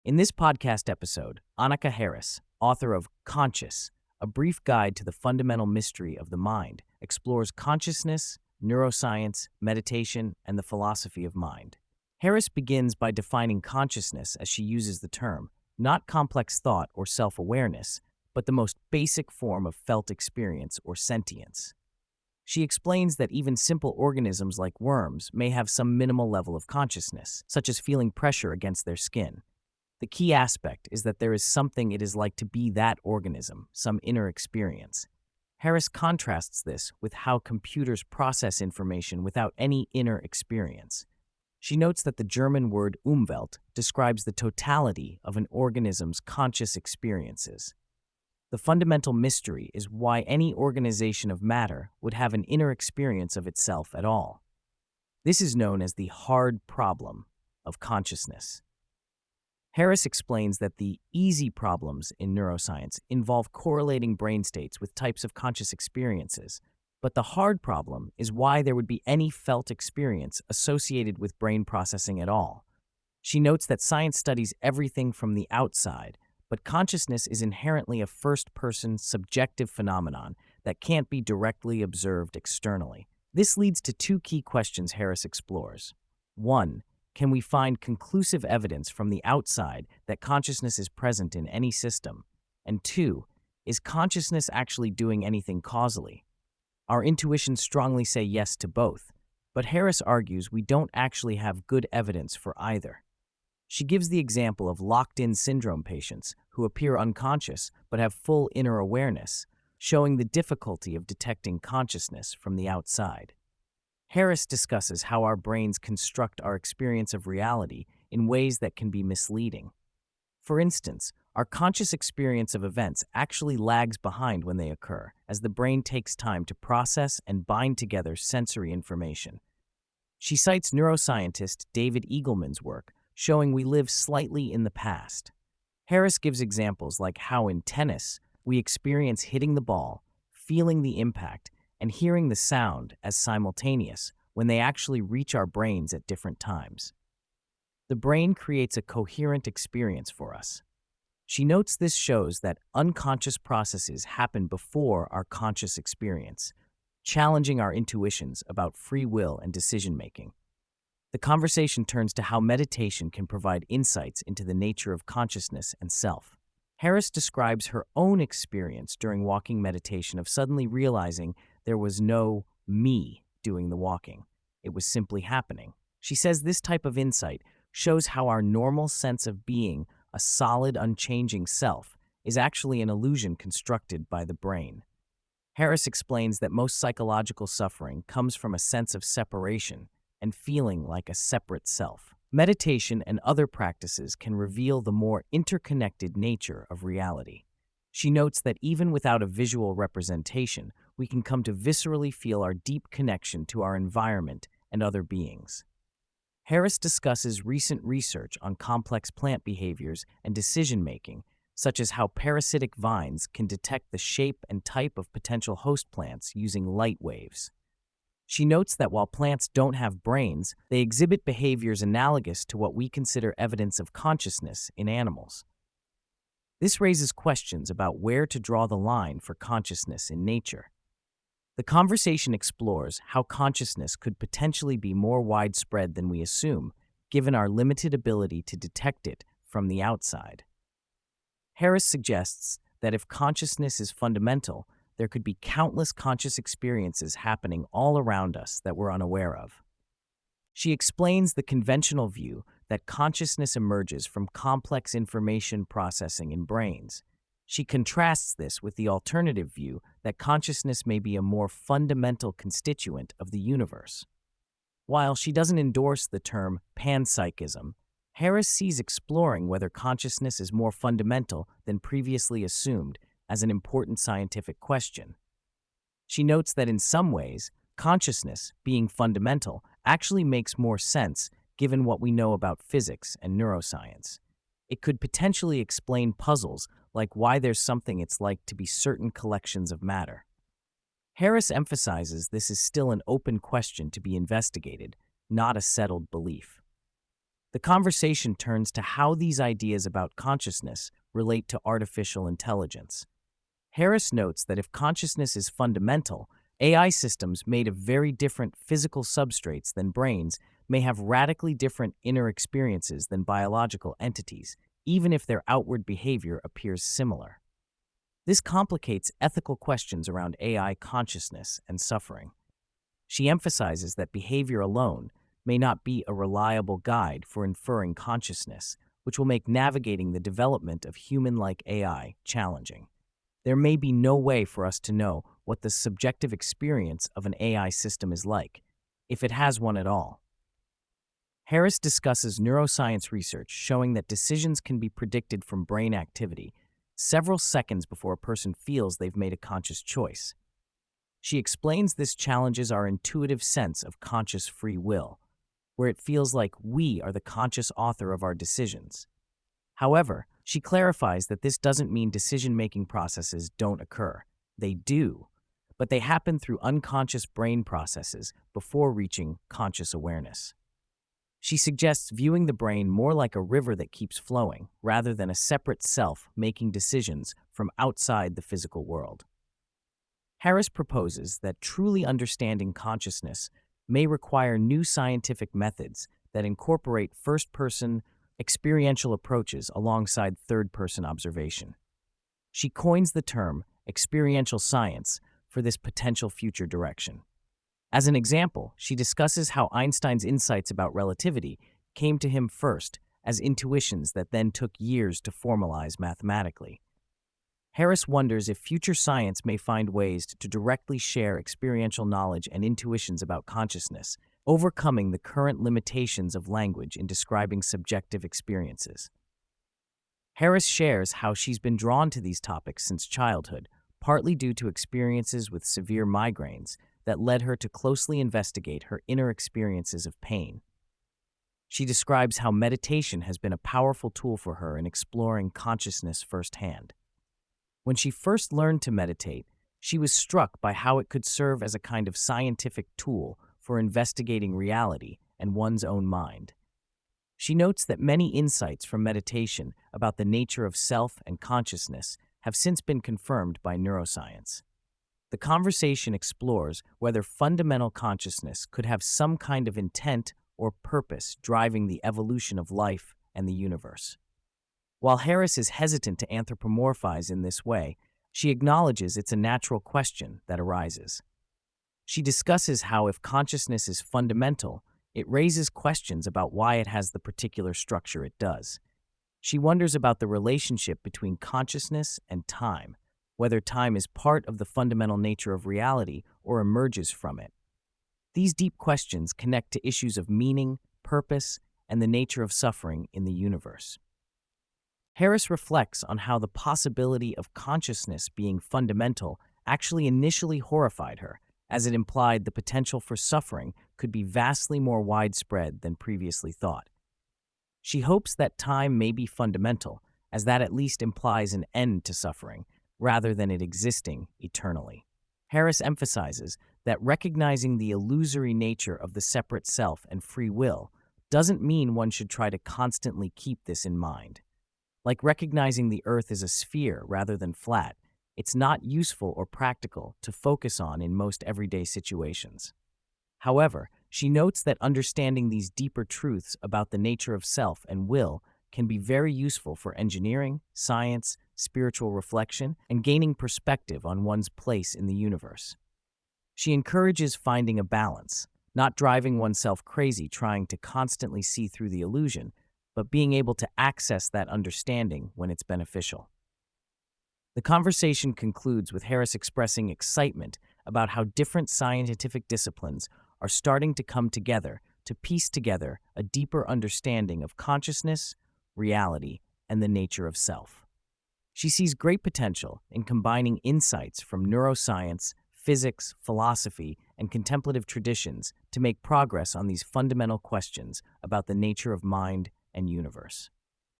In this podcast episode, Annaka Harris, author of Conscious, A Brief Guide to the Fundamental Mystery of the Mind, explores consciousness, neuroscience, meditation, and the philosophy of mind. Harris begins by defining consciousness as she uses the term, not complex thought or self-awareness, but the most basic form of felt experience or sentience. She explains that even simple organisms like worms may have some minimal level of consciousness, such as feeling pressure against their skin. The key aspect is that there is something it is like to be that organism, some inner experience. Harris contrasts this with how computers process information without any inner experience. She notes that the German word Umwelt describes the totality of an organism's conscious experiences. The fundamental mystery is why any organization of matter would have an inner experience of itself at all. This is known as the hard problem of consciousness. Harris explains that the easy problems in neuroscience involve correlating brain states with types of conscious experiences, but the hard problem is why there would be any felt experience associated with brain processing at all. She notes that science studies everything from the outside, but consciousness is inherently a first-person, subjective phenomenon that can't be directly observed externally. This leads to two key questions Harris explores. 1. Can we find conclusive evidence from the outside that consciousness is present in any system? And 2, is consciousness actually doing anything causally? Our intuitions strongly say yes to both, but Harris argues we don't actually have good evidence for either. She gives the example of locked-in syndrome patients who appear unconscious but have full inner awareness, showing the difficulty of detecting consciousness from the outside. Harris discusses how our brains construct our experience of reality in ways that can be misleading. For instance, our conscious experience of events actually lags behind when they occur, as the brain takes time to process and bind together sensory information. She cites neuroscientist David Eagleman's work, showing we live slightly in the past. Harris gives examples like how in tennis, we experience hitting the ball, feeling the impact, and hearing the sound as simultaneous when they actually reach our brains at different times. The brain creates a coherent experience for us. She notes this shows that unconscious processes happen before our conscious experience, challenging our intuitions about free will and decision-making. The conversation turns to how meditation can provide insights into the nature of consciousness and self. Harris describes her own experience during walking meditation of suddenly realizing there was no me doing the walking. It was simply happening. She says this type of insight shows how our normal sense of being a solid, unchanging self is actually an illusion constructed by the brain. Harris explains that most psychological suffering comes from a sense of separation and feeling like a separate self. Meditation and other practices can reveal the more interconnected nature of reality. She notes that even without a visual representation, we can come to viscerally feel our deep connection to our environment and other beings. Harris discusses recent research on complex plant behaviors and decision-making, such as how parasitic vines can detect the shape and type of potential host plants using light waves. She notes that while plants don't have brains, they exhibit behaviors analogous to what we consider evidence of consciousness in animals. This raises questions about where to draw the line for consciousness in nature. The conversation explores how consciousness could potentially be more widespread than we assume, given our limited ability to detect it from the outside. Harris suggests that if consciousness is fundamental, there could be countless conscious experiences happening all around us that we're unaware of. She explains the conventional view that consciousness emerges from complex information processing in brains. She contrasts this with the alternative view that consciousness may be a more fundamental constituent of the universe. While she doesn't endorse the term panpsychism, Harris sees exploring whether consciousness is more fundamental than previously assumed as an important scientific question. She notes that in some ways, consciousness, being fundamental, actually makes more sense given what we know about physics and neuroscience. It could potentially explain puzzles like why there's something it's like to be certain collections of matter. Harris emphasizes this is still an open question to be investigated, not a settled belief. The conversation turns to how these ideas about consciousness relate to artificial intelligence. Harris notes that if consciousness is fundamental, AI systems made of very different physical substrates than brains may have radically different inner experiences than biological entities, even if their outward behavior appears similar. This complicates ethical questions around AI consciousness and suffering. She emphasizes that behavior alone may not be a reliable guide for inferring consciousness, which will make navigating the development of human-like AI challenging. There may be no way for us to know what the subjective experience of an AI system is like, if it has one at all. Harris discusses neuroscience research showing that decisions can be predicted from brain activity several seconds before a person feels they've made a conscious choice. She explains this challenges our intuitive sense of conscious free will, where it feels like we are the conscious author of our decisions. However, she clarifies that this doesn't mean decision-making processes don't occur. They do, but they happen through unconscious brain processes before reaching conscious awareness. She suggests viewing the brain more like a river that keeps flowing, rather than a separate self making decisions from outside the physical world. Harris proposes that truly understanding consciousness may require new scientific methods that incorporate first-person, experiential approaches alongside third-person observation. She coins the term experiential science for this potential future direction. As an example, she discusses how Einstein's insights about relativity came to him first as intuitions that then took years to formalize mathematically. Harris wonders if future science may find ways to directly share experiential knowledge and intuitions about consciousness, overcoming the current limitations of language in describing subjective experiences. Harris shares how she's been drawn to these topics since childhood, partly due to experiences with severe migraines that led her to closely investigate her inner experiences of pain. She describes how meditation has been a powerful tool for her in exploring consciousness firsthand. When she first learned to meditate, she was struck by how it could serve as a kind of scientific tool for investigating reality and one's own mind. She notes that many insights from meditation about the nature of self and consciousness have since been confirmed by neuroscience. The conversation explores whether fundamental consciousness could have some kind of intent or purpose driving the evolution of life and the universe. While Harris is hesitant to anthropomorphize in this way, she acknowledges it's a natural question that arises. She discusses how if consciousness is fundamental, it raises questions about why it has the particular structure it does. She wonders about the relationship between consciousness and time, whether time is part of the fundamental nature of reality or emerges from it. These deep questions connect to issues of meaning, purpose, and the nature of suffering in the universe. Harris reflects on how the possibility of consciousness being fundamental actually initially horrified her, as it implied the potential for suffering could be vastly more widespread than previously thought. She hopes that time may be fundamental, as that at least implies an end to suffering, rather than it existing eternally. Harris emphasizes that recognizing the illusory nature of the separate self and free will doesn't mean one should try to constantly keep this in mind. Like recognizing the Earth is a sphere rather than flat, it's not useful or practical to focus on in most everyday situations. However, she notes that understanding these deeper truths about the nature of self and will can be very useful for engineering, science, spiritual reflection, and gaining perspective on one's place in the universe. She encourages finding a balance, not driving oneself crazy trying to constantly see through the illusion, but being able to access that understanding when it's beneficial. The conversation concludes with Harris expressing excitement about how different scientific disciplines are starting to come together to piece together a deeper understanding of consciousness, reality, and the nature of self. She sees great potential in combining insights from neuroscience, physics, philosophy, and contemplative traditions to make progress on these fundamental questions about the nature of mind and universe.